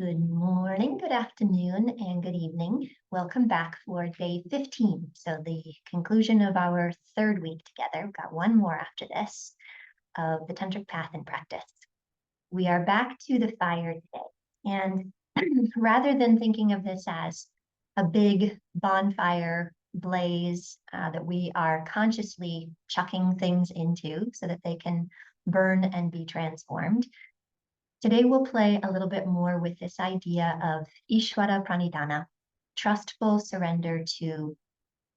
Good morning, good afternoon, and good evening. Welcome back for day 15. So the conclusion of our third week together. We've got one more after this of the Tantric path in practice. We are back to the fire today. And rather than thinking of this as a big bonfire blaze that we are consciously chucking things into so that they can burn and be transformed, today we'll play a little bit more with this idea of Ishvara Pranidhana, trustful surrender to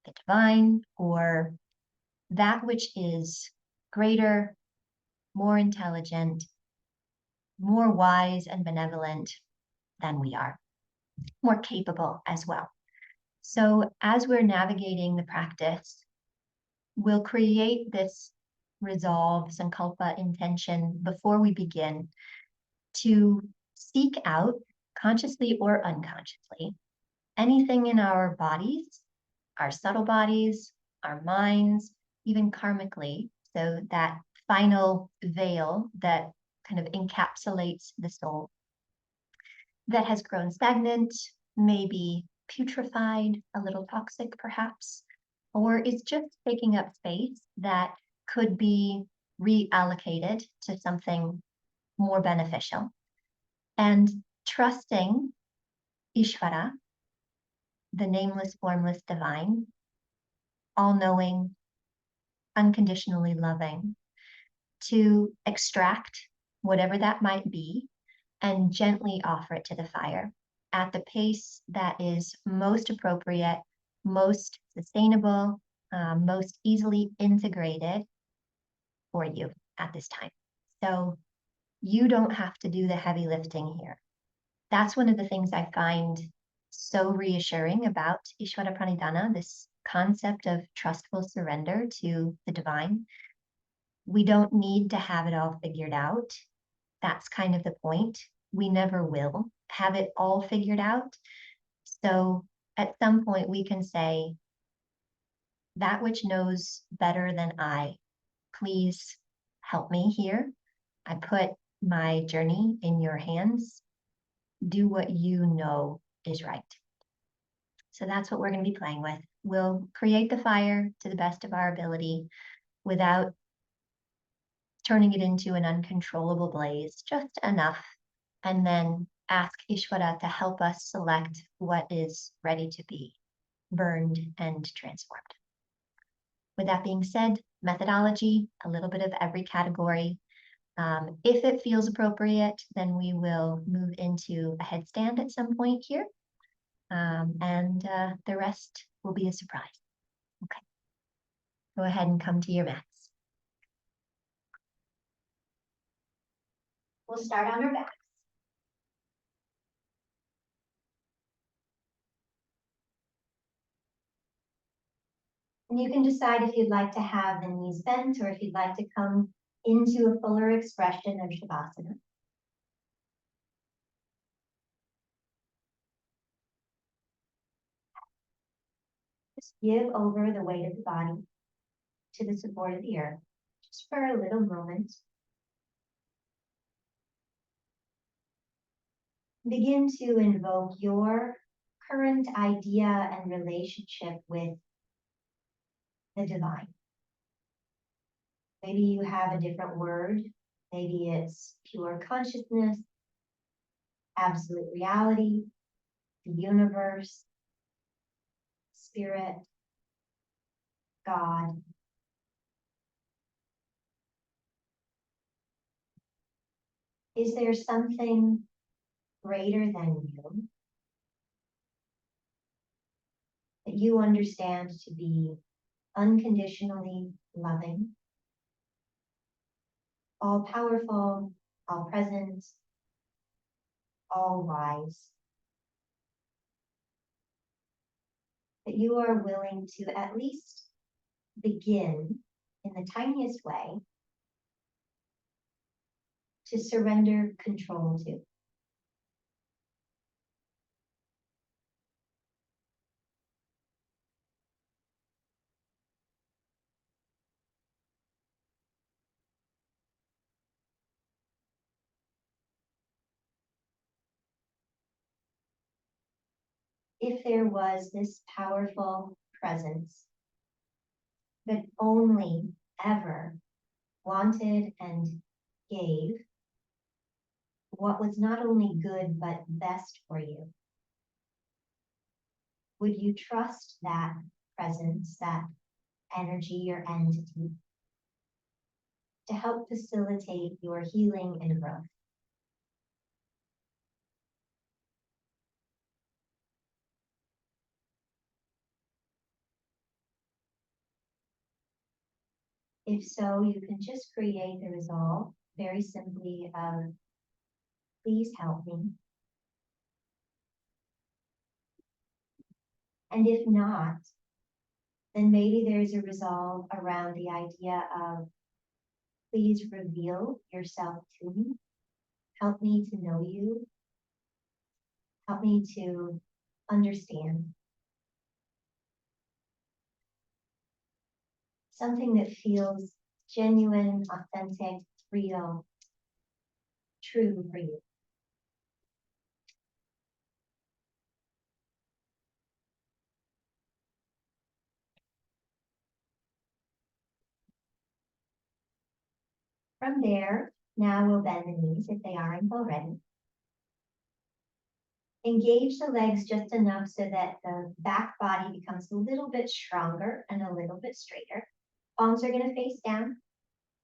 the divine or that which is greater, more intelligent, more wise and benevolent than we are, more capable as well. So as we're navigating the practice, we'll create this resolve, sankalpa, intention before we begin to seek out, consciously or unconsciously, anything in our bodies, our subtle bodies, our minds, even karmically, so that final veil that kind of encapsulates the soul, that has grown stagnant, maybe putrefied, a little toxic perhaps, or is just taking up space that could be reallocated to something more beneficial. And trusting Ishvara, the nameless, formless divine, all-knowing, unconditionally loving, to extract whatever that might be and gently offer it to the fire at the pace that is most appropriate, most sustainable, most easily integrated for you at this time. So you don't have to do the heavy lifting here. That's one of the things I find so reassuring about Ishvara Pranidhana, this concept of trustful surrender to the divine. We don't need to have it all figured out. That's kind of the point. We never will have it all figured out. So at some point we can say, that which knows better than I, please help me here. I put my journey in your hands. Do what you know is right. So that's what we're going to be playing with. We'll create the fire to the best of our ability without turning it into an uncontrollable blaze, just enough, and then ask Ishvara to help us select what is ready to be burned and transformed. With that being said, methodology, a little bit of every category. If it feels appropriate, then we will move into a headstand at some point here. And the rest will be a surprise. Okay. Go ahead and come to your mats. We'll start on our backs. And you can decide if you'd like to have the knees bent or if you'd like to come into a fuller expression of Shavasana. Just give over the weight of the body to the support of the earth, just for a little moment. Begin to invoke your current idea and relationship with the divine. Maybe you have a different word. Maybe it's pure consciousness, absolute reality, the universe, spirit, God. Is there something greater than you that you understand to be unconditionally loving, all powerful, all present, all wise, that you are willing to at least begin in the tiniest way to surrender control to? if there was this powerful presence that only ever wanted and gave what was not only good but best for you, would you trust that presence, that energy or entity to help facilitate your healing and growth? If so, you can just create the resolve very simply of, please help me. And if not, then maybe there's a resolve around the idea of, please reveal yourself to me. Help me to know you. Help me to understand. Something that feels genuine, authentic, real, true for you. From there, now we'll bend the knees if they aren't already. Engage the legs just enough so that the back body becomes a little bit stronger and a little bit straighter. Palms are going to face down.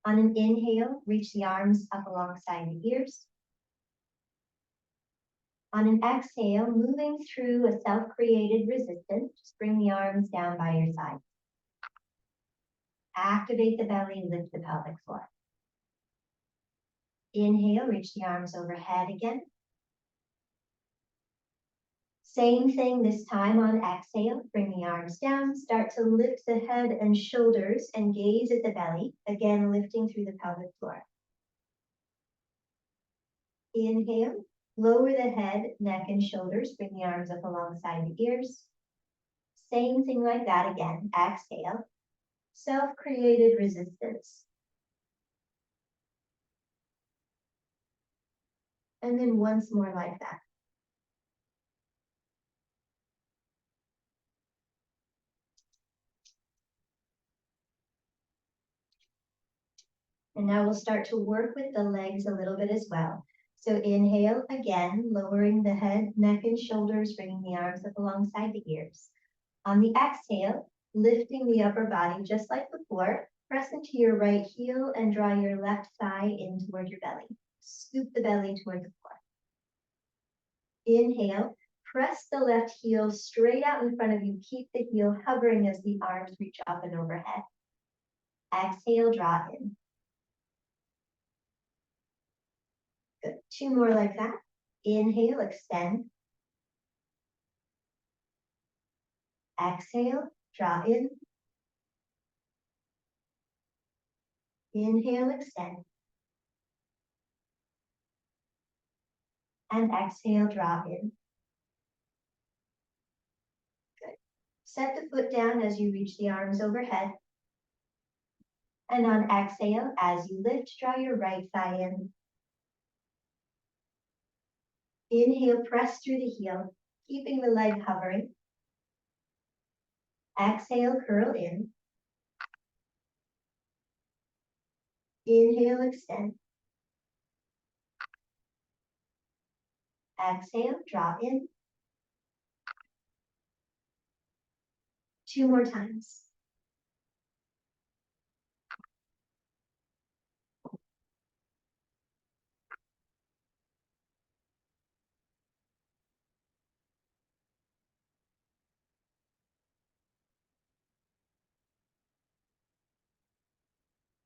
On an inhale, reach the arms up alongside the ears. On an exhale, moving through a self-created resistance, just bring the arms down by your side. Activate the belly, lift the pelvic floor. Inhale, reach the arms overhead again. Same thing this time on exhale, bring the arms down, start to lift the head and shoulders and gaze at the belly, again lifting through the pelvic floor. Inhale, lower the head, neck and shoulders, bring the arms up alongside the ears. Same thing like that again, exhale, self-created resistance. And then once more like that. And now we'll start to work with the legs a little bit as well. So inhale again, lowering the head, neck, and shoulders, bringing the arms up alongside the ears. On the exhale, lifting the upper body just like before, press into your right heel and draw your left thigh in toward your belly. Scoop the belly toward the floor. Inhale, press the left heel straight out in front of you. Keep the heel hovering as the arms reach up and overhead. Exhale, draw in. Good. Two more like that. Inhale, extend. Exhale, draw in. Inhale, extend. And exhale, draw in. Good. Set the foot down as you reach the arms overhead. And on exhale, as you lift, draw your right thigh in. Inhale, press through the heel, keeping the leg hovering. Exhale, curl in. Inhale, extend. Exhale, draw in. Two more times.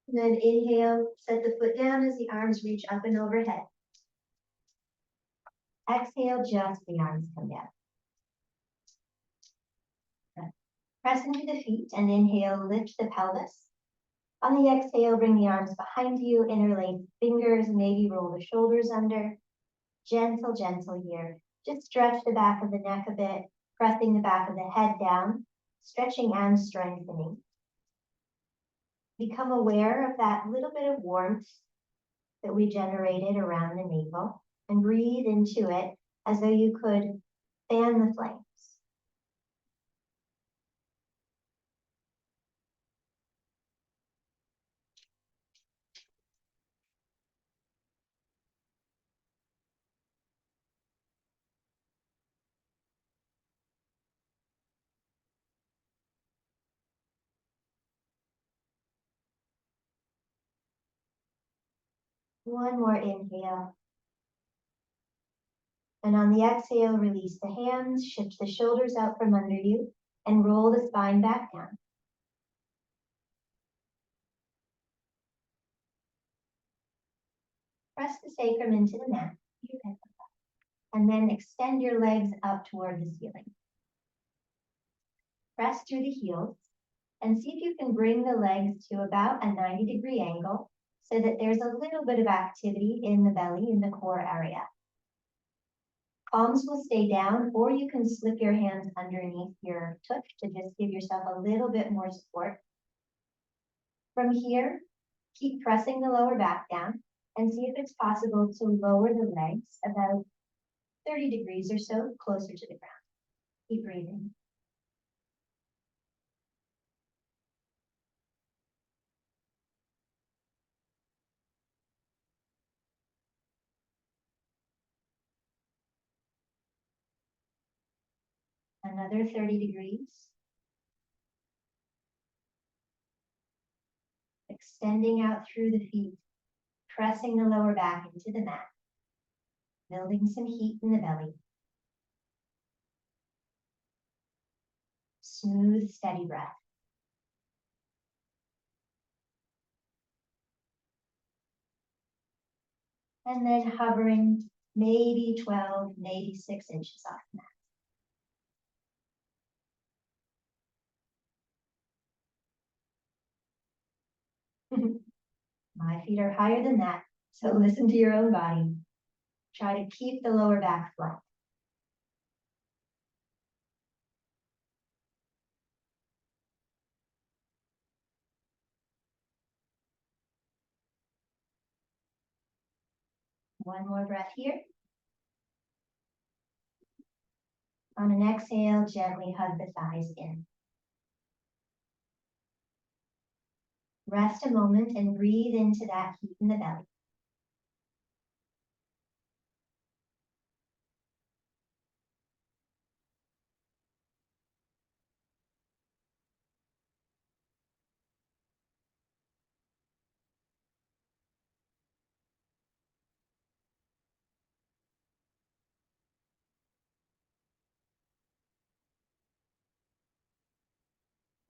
And then inhale, set the foot down as the arms reach up and overhead. Exhale, just the arms come down. Press into the feet and inhale, lift the pelvis. On the exhale, bring the arms behind you, interlace fingers, maybe roll the shoulders under. Gentle, gentle here. Just stretch the back of the neck a bit, pressing the back of the head down, stretching and strengthening. Become aware of that little bit of warmth that we generated around the navel and breathe into it as though you could fan the flames. One more inhale. And on the exhale, release the hands, shift the shoulders out from under you, and roll the spine back down. Press the sacrum into the mat. And then extend your legs up toward the ceiling. Press through the heels and see if you can bring the legs to about a 90-degree angle so that there's a little bit of activity in the belly, in the core area. Palms will stay down, or you can slip your hands underneath your tush to just give yourself a little bit more support. From here, keep pressing the lower back down and see if it's possible to lower the legs about 30 degrees or so closer to the ground. Keep breathing. Another 30 degrees. Extending out through the feet, pressing the lower back into the mat, building some heat in the belly. Smooth, steady breath. And then hovering maybe 12, maybe 6 inches off the mat. My feet are higher than that, so listen to your own body. Try to keep the lower back flat. One more breath here. On an exhale, gently hug the thighs in. Rest a moment and breathe into that heat in the belly.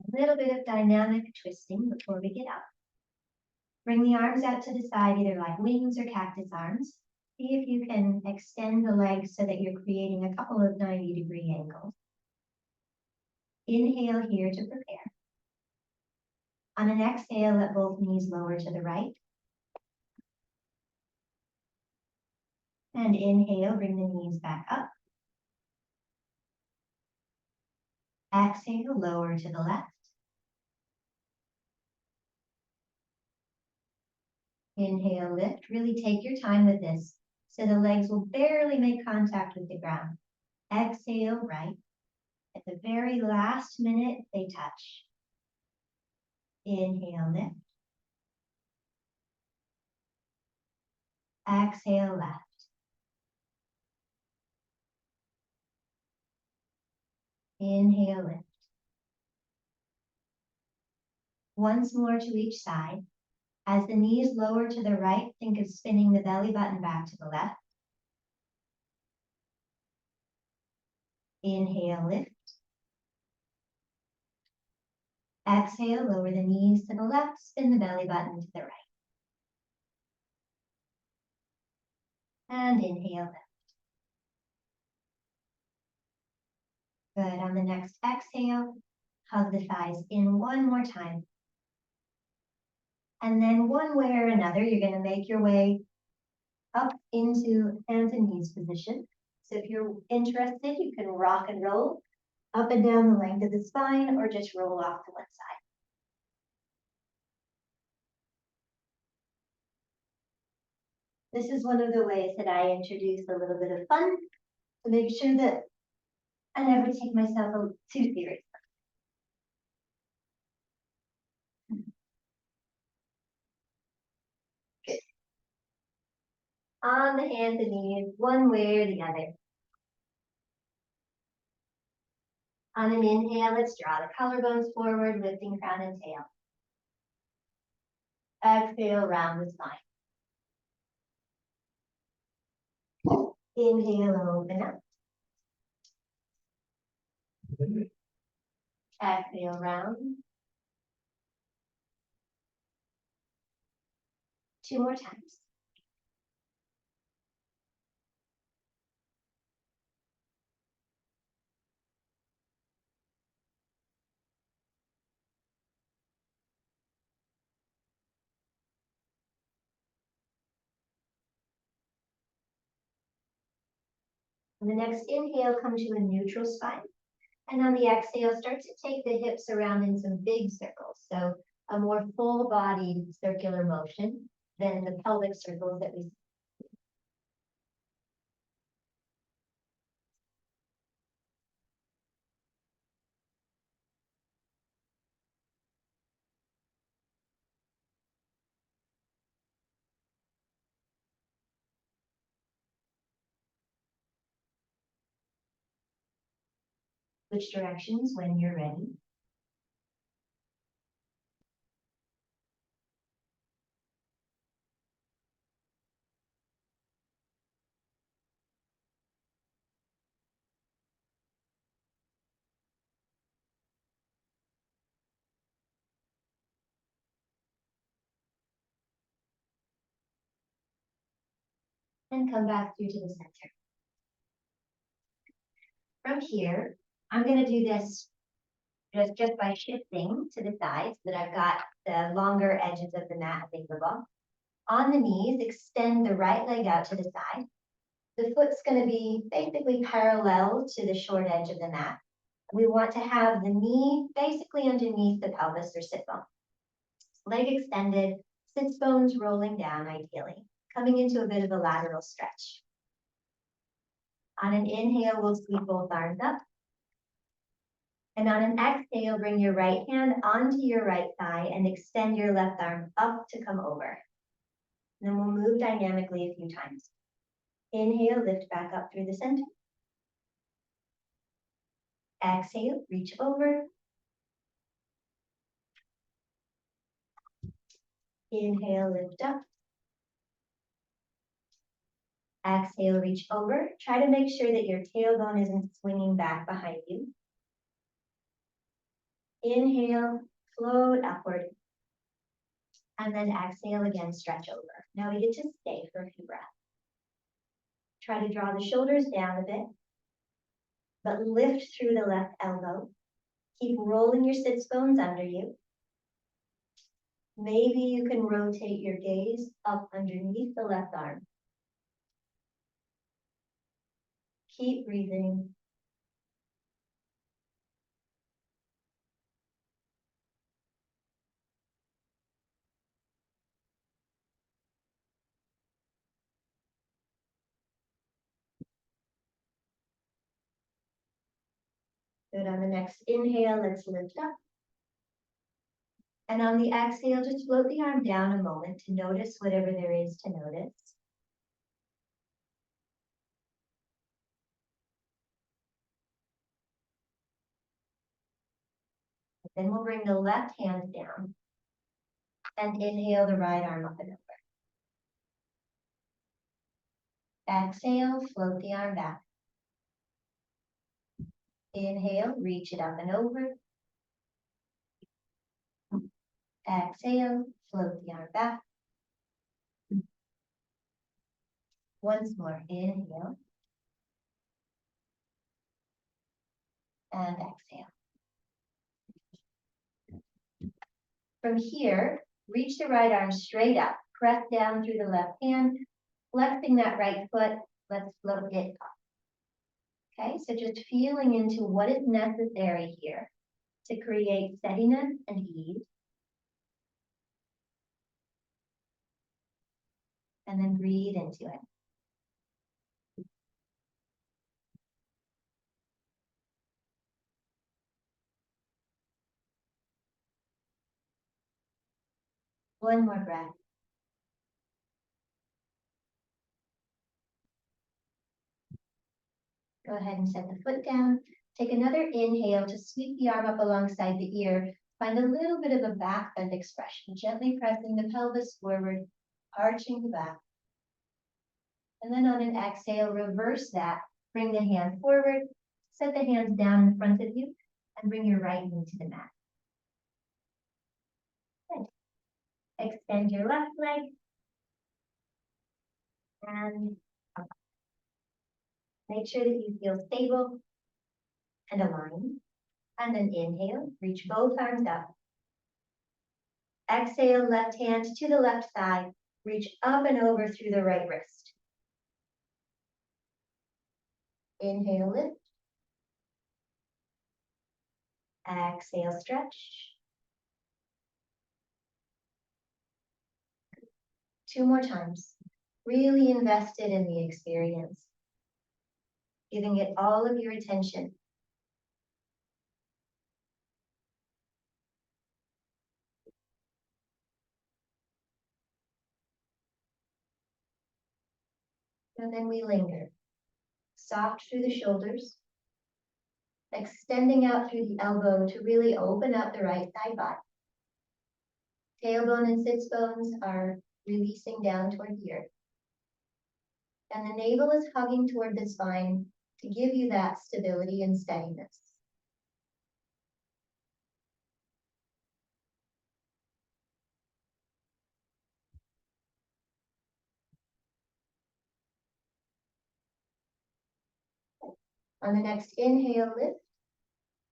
A little bit of dynamic twisting before we get up. Bring the arms out to the side, either like wings or cactus arms. See if you can extend the legs so that you're creating a couple of 90-degree angles. Inhale here to prepare. On an exhale, let both knees lower to the right. And inhale, bring the knees back up. Exhale, lower to the left. Inhale, lift. Really take your time with this so the legs will barely make contact with the ground. Exhale, right. At the very last minute, they touch. Inhale, lift. Exhale, left. Inhale, lift. Once more to each side. As the knees lower to the right, think of spinning the belly button back to the left. Inhale, lift. Exhale, lower the knees to the left, spin the belly button to the right. And inhale, lift. Good. On the next exhale, hug the thighs in one more time. And then one way or another, you're going to make your way up into hands and knees position. So if you're interested, you can rock and roll up and down the length of the spine or just roll off to one side. This is one of the ways that I introduce a little bit of fun to make sure that I never take myself too seriously. Good. On the hands and knees, one way or the other. On an inhale, let's draw the collarbones forward, lifting crown and tail. Exhale, round the spine. Inhale, open up. Exhale, round. 2 more times. On the next inhale, come to a neutral spine. And on the exhale, start to take the hips around in some big circles. So a more full-bodied circular motion than the pelvic circles that we see. Switch directions when you're ready. And come back through to the center. From here, I'm going to do this just by shifting to the sides so that I've got the longer edges of the mat available. On the knees, extend the right leg out to the side. The foot's going to be basically parallel to the short edge of the mat. We want to have the knee basically underneath the pelvis or sit bone. Leg extended, sits bones rolling down ideally, coming into a bit of a lateral stretch. On an inhale, we'll sweep both arms up. And on an exhale, bring your right hand onto your right thigh and extend your left arm up to come over. And then we'll move dynamically a few times. Inhale, lift back up through the center. Exhale, reach over. Inhale, lift up. Exhale, reach over. Try to make sure that your tailbone isn't swinging back behind you. Inhale, float upward. And then exhale again, stretch over. Now we get to stay for a few breaths. Try to draw the shoulders down a bit, but lift through the left elbow. Keep rolling your sits bones under you. Maybe you can rotate your gaze up underneath the left arm. Keep breathing. Good. On the next inhale, let's lift up. And on the exhale, just float the arm down a moment to notice whatever there is to notice. Then we'll bring the left hand down and inhale the right arm up and over. Exhale, float the arm back. Inhale, reach it up and over. Exhale, float the arm back. Once more, inhale. And exhale. From here, reach the right arm straight up. Press down through the left hand, flexing that right foot. Let's float it up. Okay, so just feeling into what is necessary here to create steadiness and ease. And then breathe into it. One more breath. Go ahead and set the foot down. Take another inhale to sweep the arm up alongside the ear. Find a little bit of a back bend expression, gently pressing the pelvis forward, arching the back. And then on an exhale, reverse that. Bring the hand forward, set the hands down in front of you, and bring your right knee to the mat. Good. Extend your left leg. And up. Make sure that you feel stable and aligned. And then inhale, reach both arms up. Exhale, left hand to the left side. Reach up and over through the right wrist. Inhale, lift. Exhale, stretch. 2 more times. Really invested in the experience. Giving it all of your attention. And then we linger. Soft through the shoulders. Extending out through the elbow to really open up the right side body. Tailbone and sits bones are releasing down toward the earth. And the navel is hugging toward the spine to give you that stability and steadiness. On the next inhale, lift.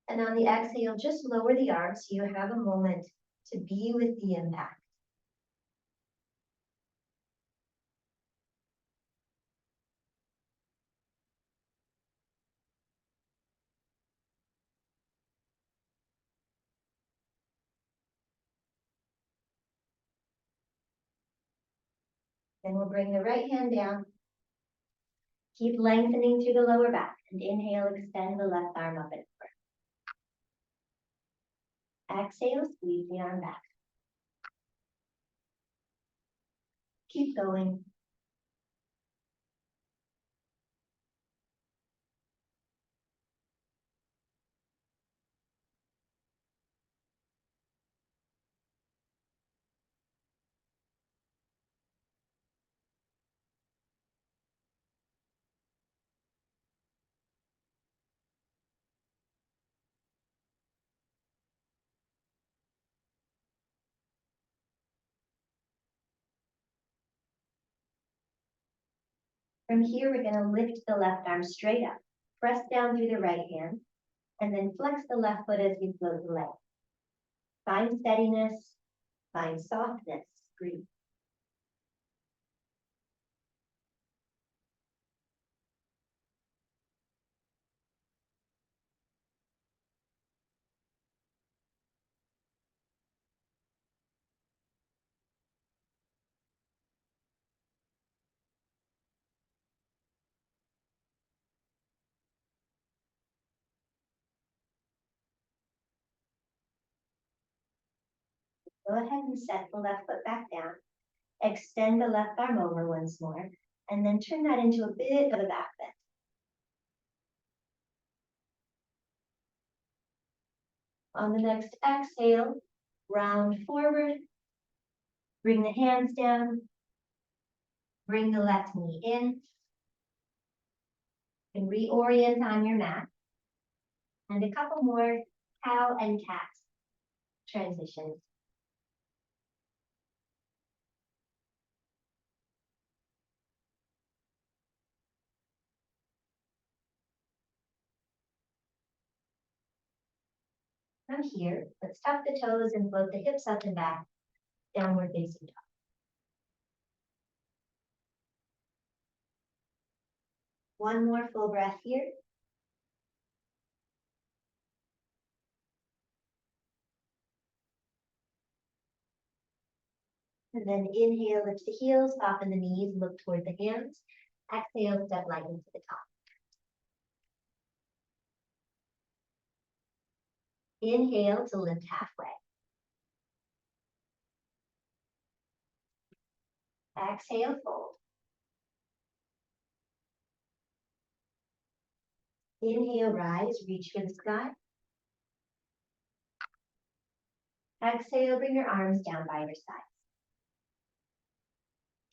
And on the exhale, just lower the arms so you have a moment to be with the impact. Then we'll bring the right hand down. Keep lengthening through the lower back. And inhale, extend the left arm up and over. Exhale, squeeze the arm back. Keep going. From here, we're going to lift the left arm straight up. Press down through the right hand. And then flex the left foot as you float the leg. Find steadiness. Find softness. Breathe. Go ahead and set the left foot back down. Extend the left arm over once more, and then turn that into a bit of a back bend. On the next exhale, round forward. Bring the hands down. Bring the left knee in. And reorient on your mat. And a couple more cow and cat transitions. From here, let's tuck the toes and float the hips up and back, downward facing dog. One more full breath here. And then inhale, lift the heels, soften the knees, look toward the hands. Exhale, step lightly to the top. Inhale to lift halfway. Exhale, fold. Inhale, rise, reach for the sky. Exhale, bring your arms down by your sides.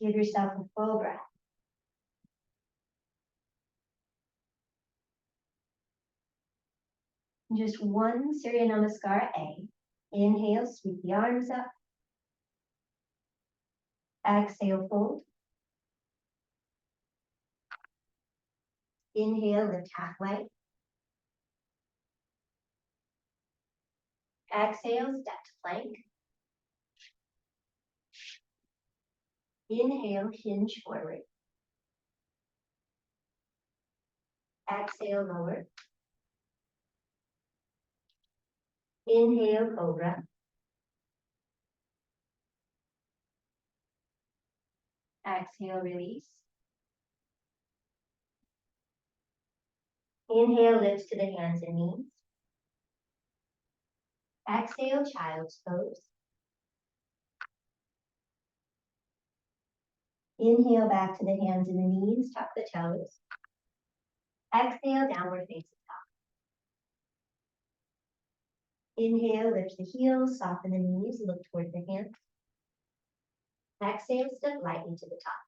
Give yourself a full breath. Just one Surya Namaskara A. Inhale, sweep the arms up. Exhale, fold. Inhale, lift halfway. Exhale, step to plank. Inhale, hinge forward. Exhale, lower. Inhale, cobra. Exhale, release. Inhale, lift to the hands and knees. Exhale, child's pose. Inhale, back to the hands and the knees, tuck the toes. Exhale, downward facing dog. Inhale, lift the heels, soften the knees, look toward the hands. Exhale, step lightly to the top.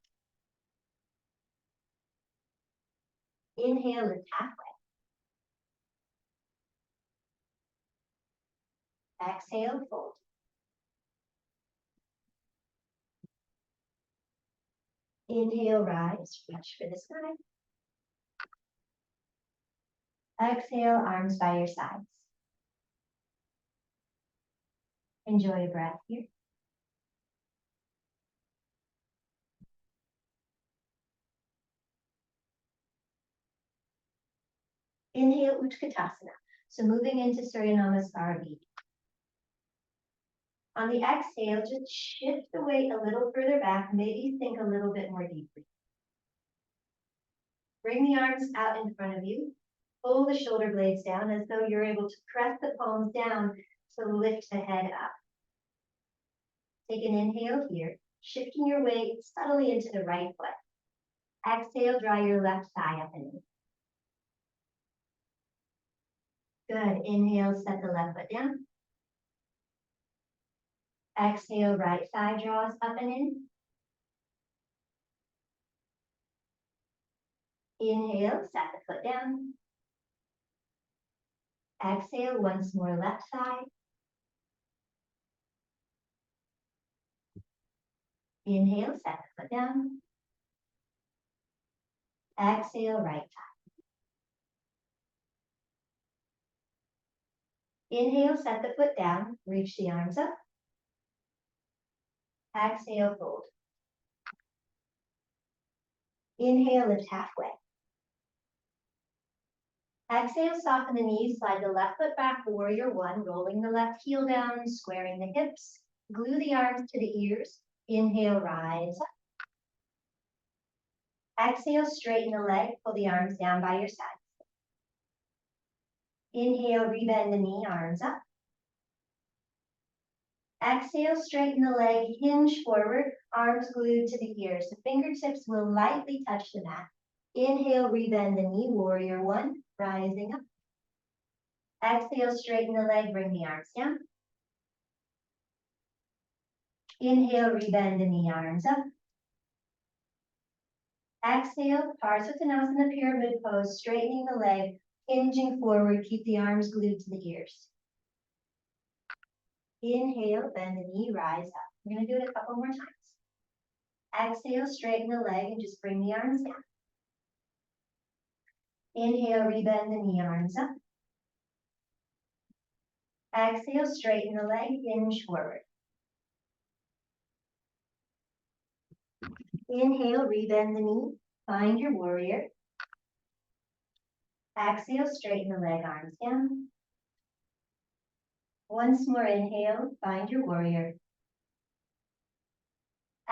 Inhale, lift halfway. Exhale, fold. Inhale, rise, reach for the sky. Exhale, arms by your sides. Enjoy your breath here. Inhale, Utkatasana. So moving into Surya Namaskara B. On the exhale, just shift the weight a little further back, maybe think a little bit more deeply. Bring the arms out in front of you. Pull the shoulder blades down as though you're able to press the palms down to lift the head up. Take an inhale here, shifting your weight subtly into the right foot. Exhale, draw your left thigh up and in. Good. Inhale, set the left foot down. Exhale, right thigh draws up and in. Inhale, set the foot down. Exhale, once more left thigh. Inhale, set the foot down. Exhale, right thigh. Inhale, set the foot down, reach the arms up. Exhale, fold. Inhale, lift halfway. Exhale, soften the knees, slide the left foot back, warrior one, rolling the left heel down, squaring the hips. Glue the arms to the ears. Inhale, rise up. Exhale, straighten the leg, pull the arms down by your sides. Inhale, rebend the knee, arms up. Exhale, straighten the leg, hinge forward, arms glued to the ears. The fingertips will lightly touch the mat. Inhale, rebend the knee, warrior one, rising up. Exhale, straighten the leg, bring the arms down. Inhale, rebend the knee, arms up. Exhale, Parsvottanasana pyramid pose, straightening the leg, hinging forward, keep the arms glued to the ears. Inhale, bend the knee, rise up. We're going to do it a couple more times. Exhale, straighten the leg and just bring the arms down. Inhale, rebend the knee, arms up. Exhale, straighten the leg, hinge forward. Inhale, rebend the knee, find your warrior. Exhale, straighten the leg, arms down. Once more, inhale, find your warrior.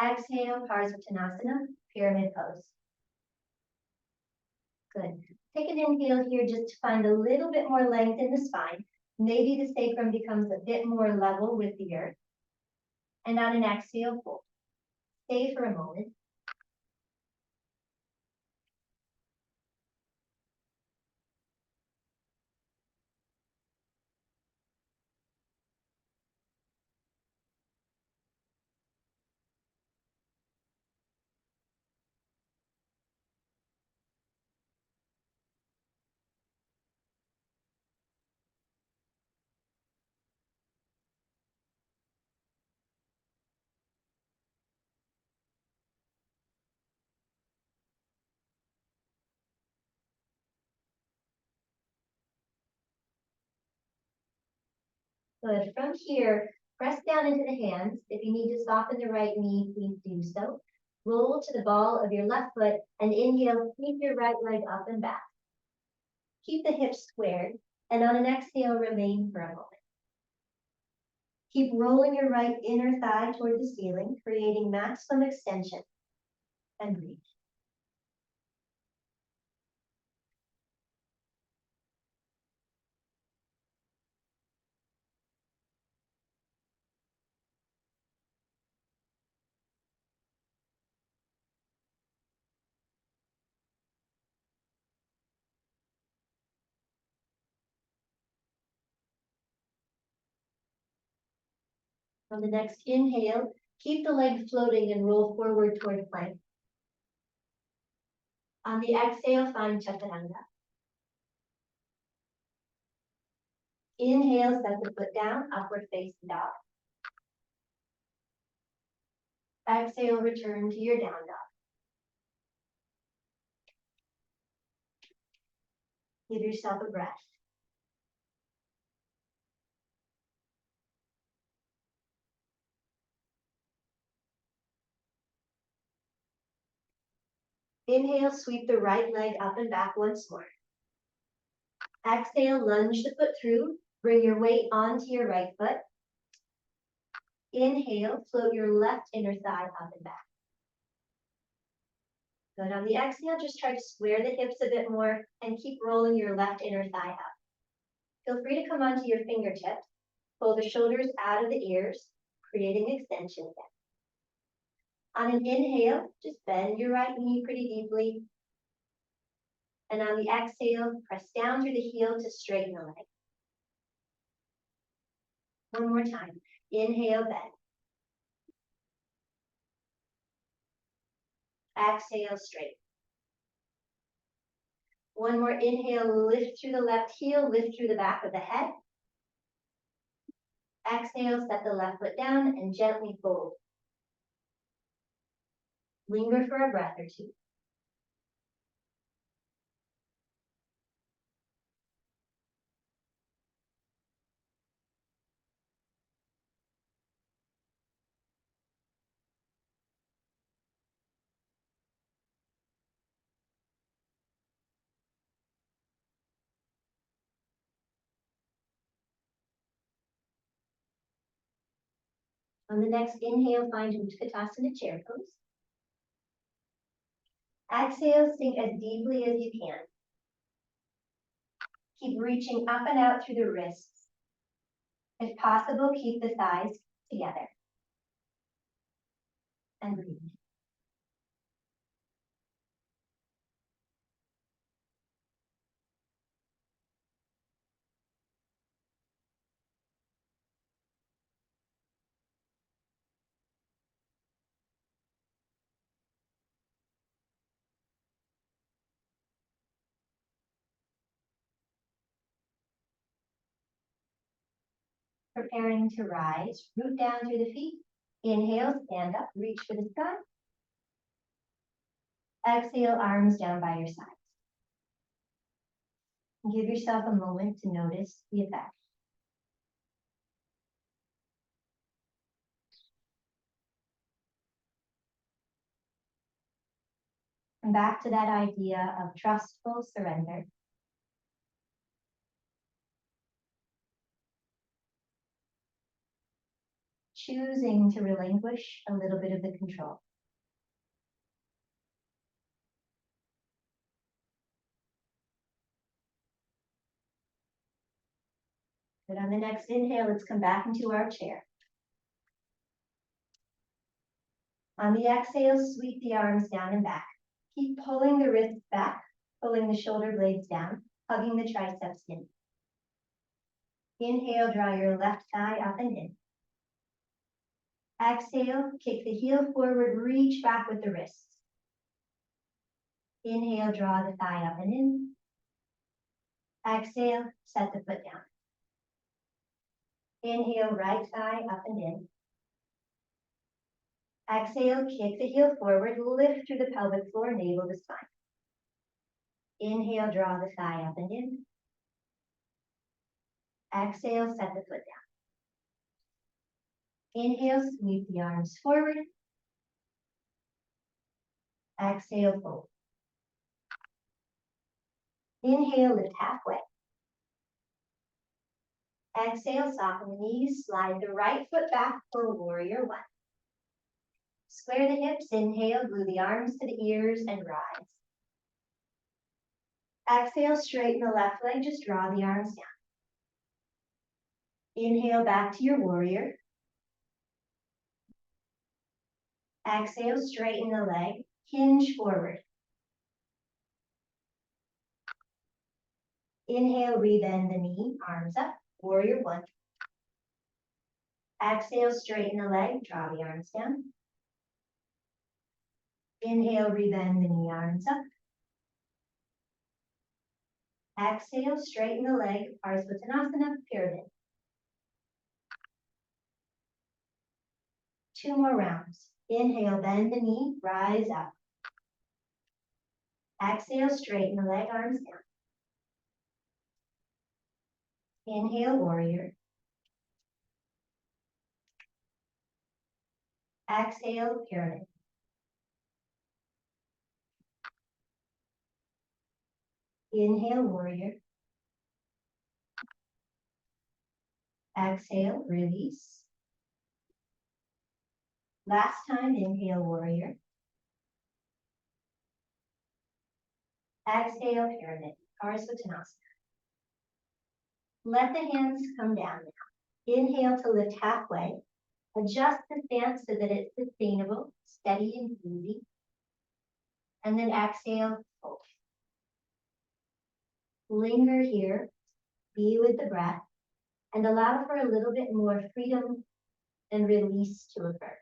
Exhale, Parsvottanasana, pyramid pose. Good. Take an inhale here just to find a little bit more length in the spine. Maybe the sacrum becomes a bit more level with the earth. And on an exhale, fold. Stay for a moment. Good. From here, press down into the hands. If you need to soften the right knee, please do so. Roll to the ball of your left foot and inhale, sweep your right leg up and back. Keep the hips squared, and on an exhale, remain for a moment. Keep rolling your right inner thigh toward the ceiling, creating maximum extension, and breathe. On the next inhale, keep the leg floating and roll forward toward plank. On the exhale, find chaturanga. Inhale, set the foot down, upward facing dog. Exhale, return to your down dog. Give yourself a breath. Inhale, sweep the right leg up and back once more. Exhale, lunge the foot through. Bring your weight onto your right foot. Inhale, float your left inner thigh up and back. Good. On the exhale, just try to square the hips a bit more and keep rolling your left inner thigh up. Feel free to come onto your fingertips. Pull the shoulders out of the ears, creating extension again. On an inhale, just bend your right knee pretty deeply. And on the exhale, press down through the heel to straighten the leg. One more time. Inhale, bend. Exhale, straight. One more inhale, lift through the left heel, lift through the back of the head. Exhale, set the left foot down and gently fold. Linger for a breath or two. On the next inhale, find Utkatasana chair pose. Exhale, sink as deeply as you can. Keep reaching up and out through the wrists. If possible, keep the thighs together. And breathe. Preparing to rise, root down through the feet. Inhale, stand up, reach for the sky. Exhale, arms down by your sides. Give yourself a moment to notice the effect. And back to that idea of trustful surrender. Choosing to relinquish a little bit of the control. But on the next inhale, let's come back into our chair. On the exhale, sweep the arms down and back. Keep pulling the wrists back, pulling the shoulder blades down, hugging the triceps in. Inhale, draw your left thigh up and in. Exhale, kick the heel forward, reach back with the wrists. Inhale, draw the thigh up and in. Exhale, set the foot down. Inhale, right thigh up and in. Exhale, kick the heel forward, lift through the pelvic floor, navel to spine. Inhale, draw the thigh up and in. Exhale, set the foot down. Inhale, sweep the arms forward. Exhale, fold. Inhale, lift halfway. Exhale, soften the knees, slide the right foot back for warrior one. Square the hips, inhale, glue the arms to the ears and rise. Exhale, straighten the left leg, just draw the arms down. Inhale, back to your warrior. Exhale, straighten the leg, hinge forward. Inhale, rebend the knee, arms up, warrior one. Exhale, straighten the leg, draw the arms down. Inhale, rebend the knee, arms up. Exhale, straighten the leg, Parsvottanasana, pyramid. 2 more rounds. Inhale, bend the knee, rise up. Exhale, straighten the leg, arms down. Inhale, warrior. Exhale, pyramid. Inhale, warrior. Exhale, release. Last time, inhale, warrior. Exhale, pyramid, Parsvottanasana. Let the hands come down now. Inhale to lift halfway. Adjust the stance so that it's sustainable, steady and easy. And then exhale, fold. Linger here, be with the breath, and allow for a little bit more freedom and release to occur.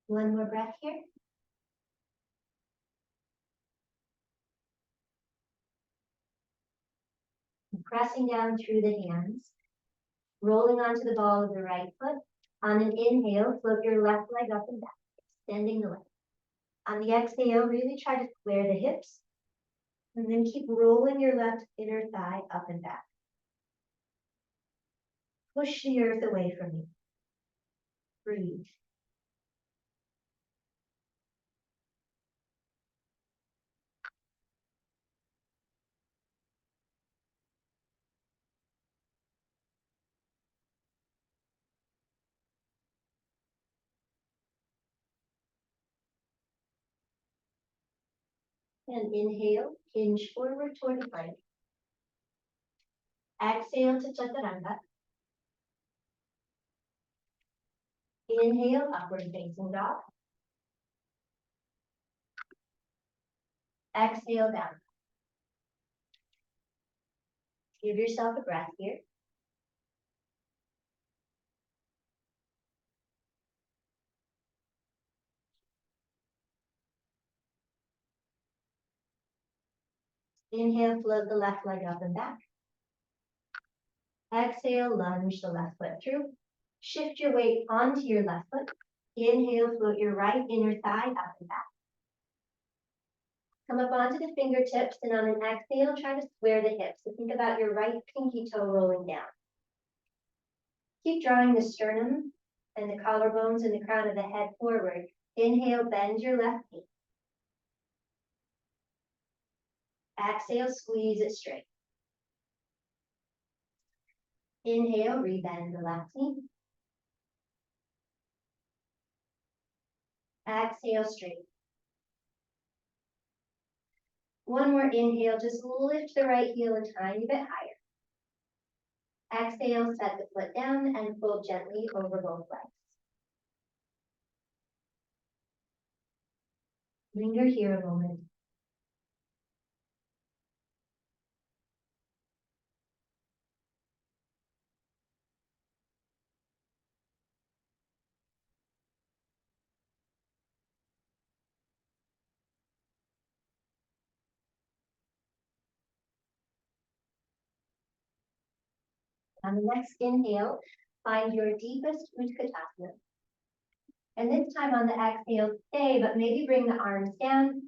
One more breath here. Pressing down through the hands, rolling onto the ball of the right foot. On an inhale, float your left leg up and back, extending the leg. On the exhale, really try to square the hips, and then keep rolling your left inner thigh up and back. Push the earth away from you. Breathe. And inhale, hinge forward toward the plank. Exhale to chaturanga. Inhale, upward facing dog. Exhale, down. Give yourself a breath here. Inhale, float the left leg up and back. Exhale, lunge the left foot through. Shift your weight onto your left foot. Inhale, float your right inner thigh up and back. Come up onto the fingertips, and on an exhale, try to square the hips. So think about your right pinky toe rolling down. Keep drawing the sternum and the collarbones and the crown of the head forward. Inhale, bend your left knee. Exhale, squeeze it straight. Inhale, rebend the left knee. Exhale, straight. One more inhale, just lift the right heel a tiny bit higher. Exhale, set the foot down and fold gently over both legs. Linger here a moment. On the next inhale, find your deepest Utkatasana. And this time on the exhale, stay, but maybe bring the arms down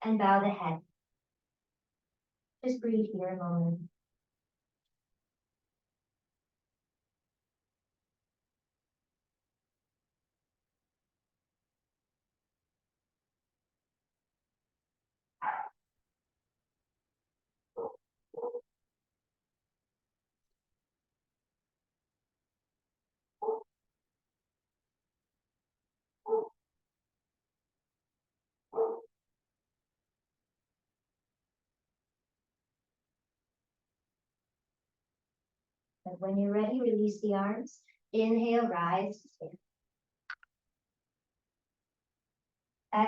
and bow the head. Just breathe here a moment. And when you're ready, release the arms. Inhale, rise to stand.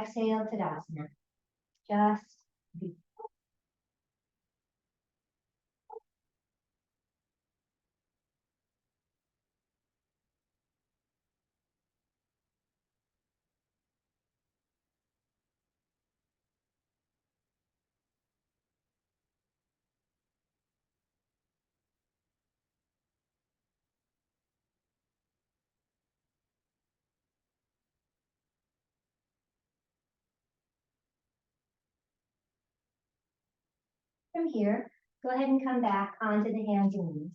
Exhale, Tadasana. Just be. From here, go ahead and come back onto the hands and knees.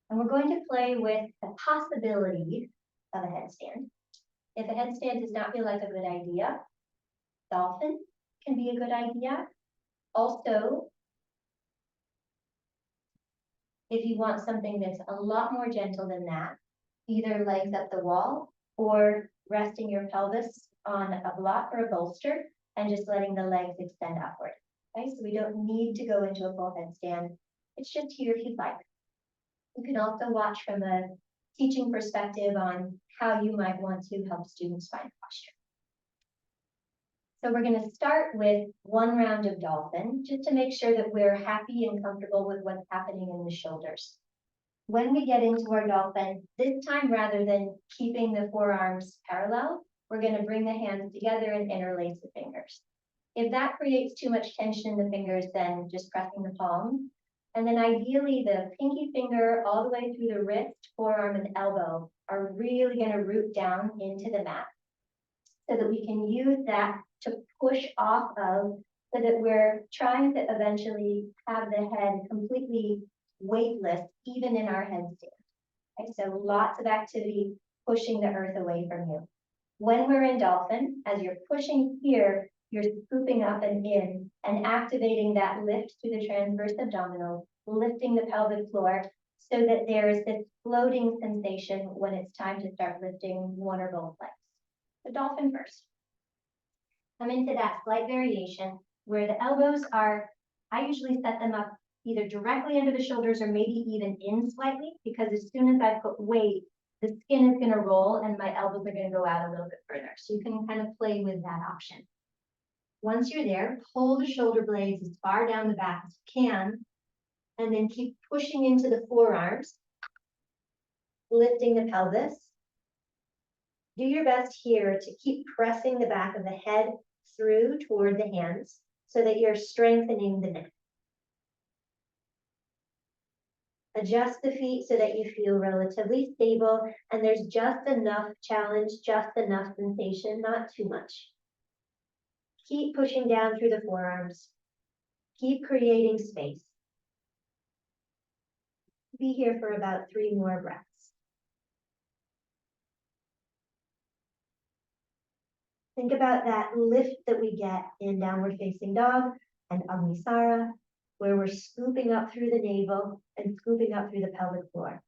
And we're going to play with the possibility of a headstand. If a headstand does not feel like a good idea, dolphin can be a good idea. Also, if you want something that's a lot more gentle than that, either legs up the wall or resting your pelvis on a block or a bolster and just letting the legs extend upward. Okay, so we don't need to go into a full headstand. It's just here if you'd like. You can also watch from a teaching perspective on how you might want to help students find posture. So we're going to start with one round of dolphin, just to make sure that we're happy and comfortable with what's happening in the shoulders. When we get into our dolphin, this time rather than keeping the forearms parallel, we're going to bring the hands together and interlace the fingers. If that creates too much tension in the fingers, then just pressing the palm. And then ideally the pinky finger all the way through the wrist, forearm, and elbow are really going to root down into the mat so that we can use that to push off of, so that we're trying to eventually have the head completely weightless, even in our headstand. Okay, so lots of activity pushing the earth away from you. When we're in dolphin, as you're pushing here, you're scooping up and in and activating that lift through the transverse abdominals, lifting the pelvic floor so that there's this floating sensation when it's time to start lifting one or both legs. So dolphin first. Come into that slight variation where the elbows are, I usually set them up either directly under the shoulders or maybe even in slightly, because as soon as I put weight, the skin is going to roll and my elbows are going to go out a little bit further. So you can kind of play with that option. Once you're there, pull the shoulder blades as far down the back as you can, and then keep pushing into the forearms, lifting the pelvis. Do your best here to keep pressing the back of the head through toward the hands so that you're strengthening the neck. Adjust the feet so that you feel relatively stable and there's just enough challenge, just enough sensation, not too much. Keep pushing down through the forearms. Keep creating space. Be here for about 3 more breaths. Think about that lift that we get in downward facing dog and Agnisara, where we're scooping up through the navel and scooping up through the pelvic floor.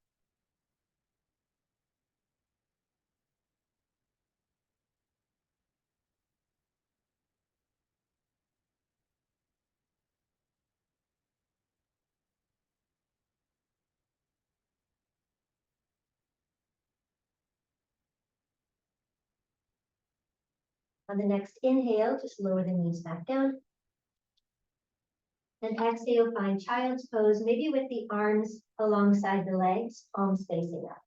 On the next inhale, just lower the knees back down. And exhale, find child's pose, maybe with the arms alongside the legs, palms facing up.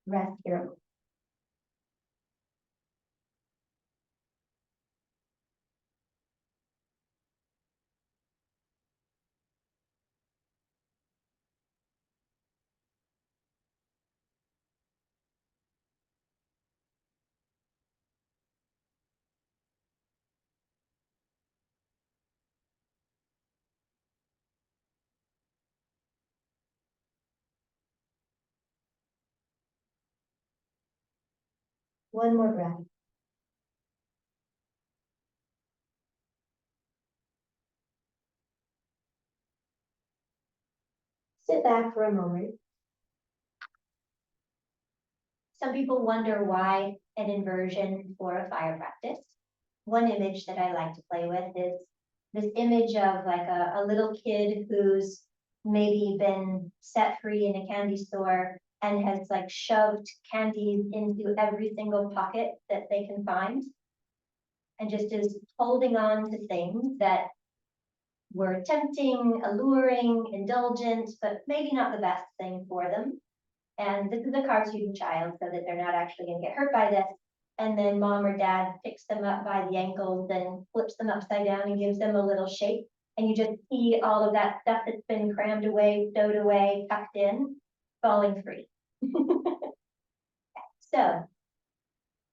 Rest here. One more breath. Sit back for a moment. Some people wonder why an inversion for a fire practice. One image that I like to play with is this image of like a little kid who's maybe been set free in a candy store and has like shoved candies into every single pocket that they can find and just is holding on to things that were tempting, alluring, indulgent, but maybe not the best thing for them. And this is a cartoon child so that they're not actually going to get hurt by this. And then mom or dad picks them up by the ankles and flips them upside down and gives them a little shake. And you just see all of that stuff that's been crammed away, stowed away, tucked in, falling free. So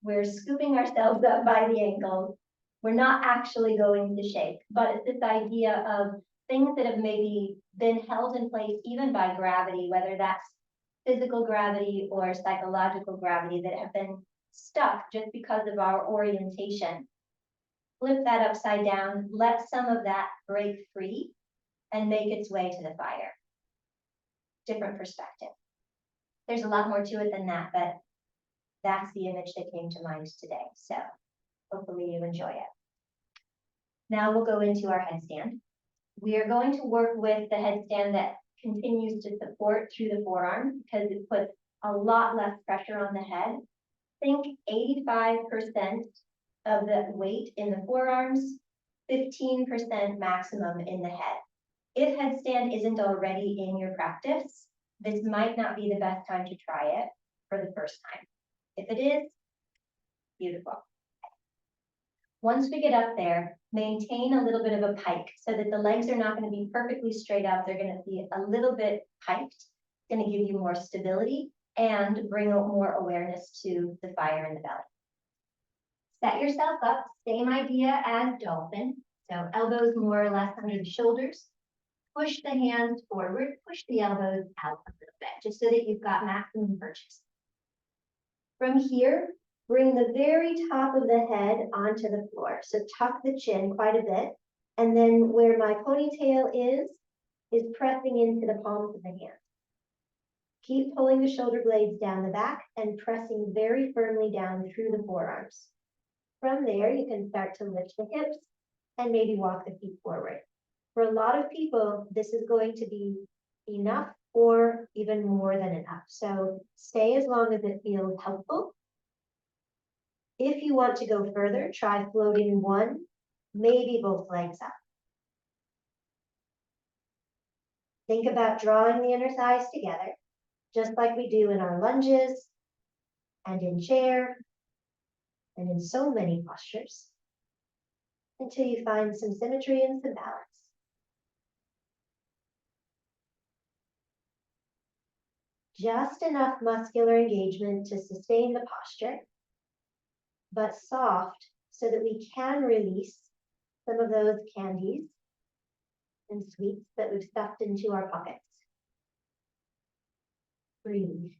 we're scooping ourselves up by the ankles. We're not actually going to shake, but it's this idea of things that have maybe been held in place even by gravity, whether that's physical gravity or psychological gravity, that have been stuck just because of our orientation. Flip that upside down, let some of that break free and make its way to the fire. Different perspective. There's a lot more to it than that, but that's the image that came to mind today. So hopefully you enjoy it. Now we'll go into our headstand. We are going to work with the headstand that continues to support through the forearm because it puts a lot less pressure on the head. Think 85% of the weight in the forearms, 15% maximum in the head. If headstand isn't already in your practice, this might not be the best time to try it for the first time. If it is, beautiful. Once we get up there, maintain a little bit of a pike so that the legs are not going to be perfectly straight out. They're going to be a little bit piked. It's going to give you more stability and bring more awareness to the fire in the belly. Set yourself up, same idea as dolphin. So elbows more or less under the shoulders. Push the hands forward, push the elbows out a little bit, just so that you've got maximum purchase. From here, bring the very top of the head onto the floor. So tuck the chin quite a bit. And then where my ponytail is pressing into the palms of the hands. Keep pulling the shoulder blades down the back and pressing very firmly down through the forearms. From there, you can start to lift the hips and maybe walk the feet forward. For a lot of people, this is going to be enough or even more than enough. So stay as long as it feels helpful. If you want to go further, try floating one, maybe both legs up. Think about drawing the inner thighs together, just like we do in our lunges and in chair and in so many postures, until you find some symmetry and some balance. Just enough muscular engagement to sustain the posture, but soft so that we can release some of those candies and sweets that we've stuffed into our pockets. Breathe.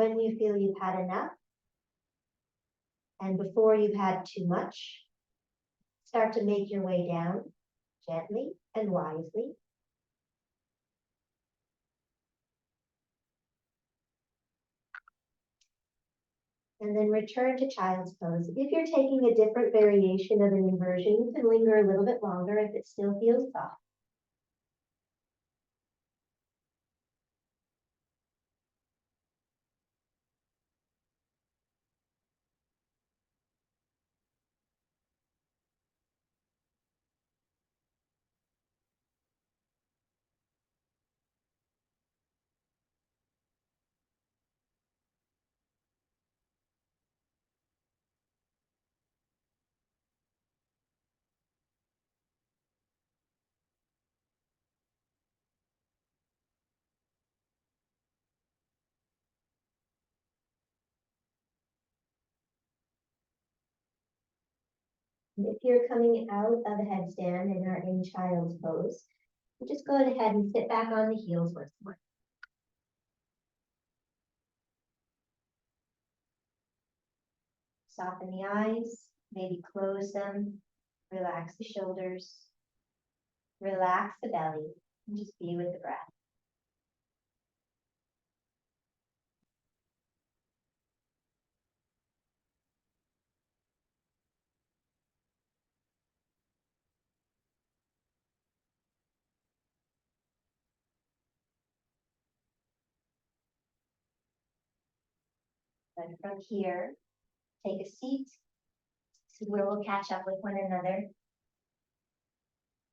when you feel you've had enough, and before you've had too much, start to make your way down gently and wisely. And then return to child's pose. If you're taking a different variation of an inversion, you can linger a little bit longer if it still feels soft. If you're coming out of a headstand and are in child's pose, just go ahead and sit back on the heels once more. Soften the eyes, maybe close them, relax the shoulders, relax the belly, and just be with the breath. And from here, take a seat. This is where we'll catch up with one another.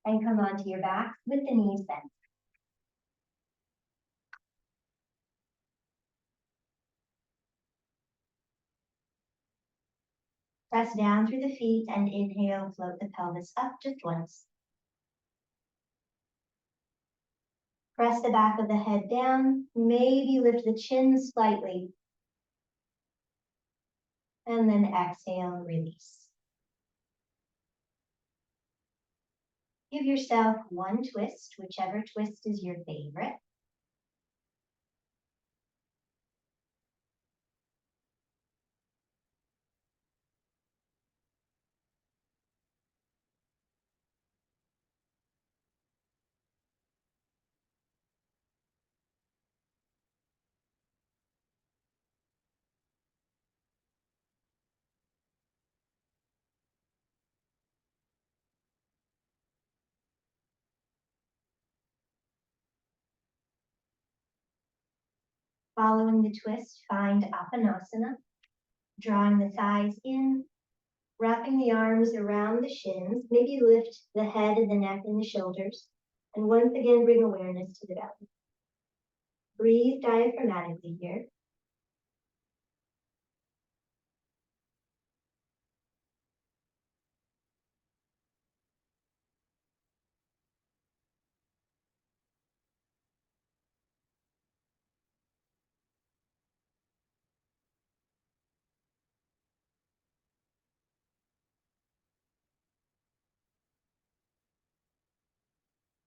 And come onto your back with the knees bent. Press down through the feet and inhale, float the pelvis up just once. Press the back of the head down, maybe lift the chin slightly. And then exhale, release. Give yourself one twist, whichever twist is your favorite. Following the twist, find Apanasana, drawing the thighs in, wrapping the arms around the shins, maybe lift the head and the neck and the shoulders, and once again bring awareness to the belly. Breathe diaphragmatically here.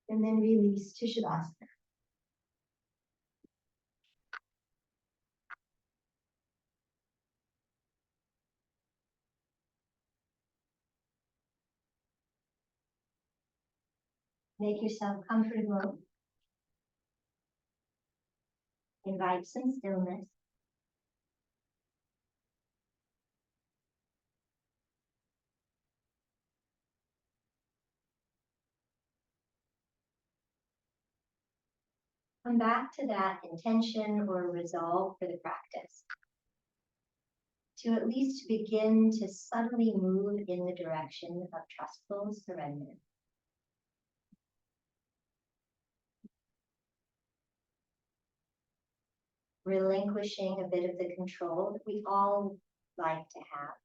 And then release to Shavasana. Make yourself comfortable. Invite some stillness. Come back to that intention or resolve for the practice. To at least begin to subtly move in the direction of trustful surrender. Relinquishing a bit of the control that we all like to have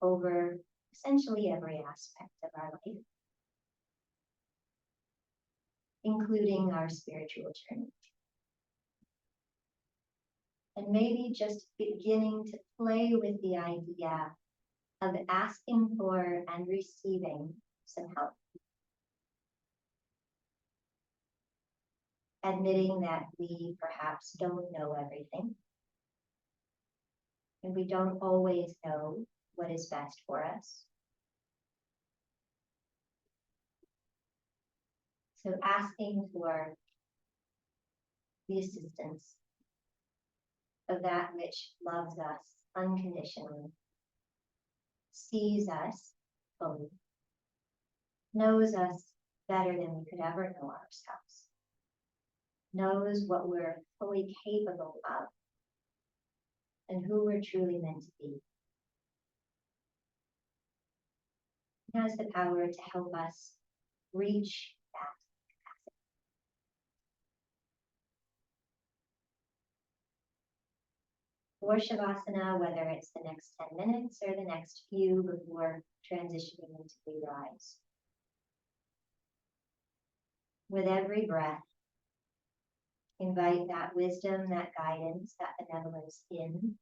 over essentially every aspect of our life, including our spiritual journey. And maybe just beginning to play with the idea of asking for and receiving some help. Admitting that we perhaps don't know everything, And we don't always know what is best for us. So asking for the assistance of that which loves us unconditionally, sees us fully, knows us better than we could ever know ourselves, knows what we're fully capable of and who we're truly meant to be. It has the power to help us reach that capacity. For Shavasana, whether it's the next 10 minutes or the next few before transitioning into we rise. With every breath, invite that wisdom, that guidance, that benevolence in.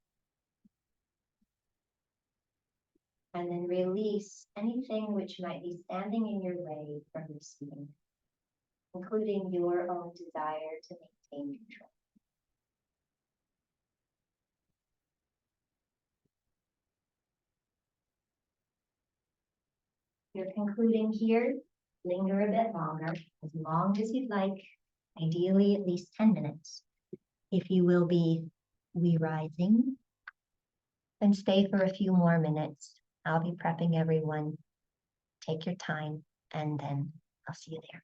And then release anything which might be standing in your way from receiving, including your own desire to maintain control. You're concluding here, linger a bit longer, as long as you'd like, ideally at least 10 minutes. If you will be re-rising, then stay for a few more minutes. I'll be prepping everyone. Take your time, and then I'll see you there.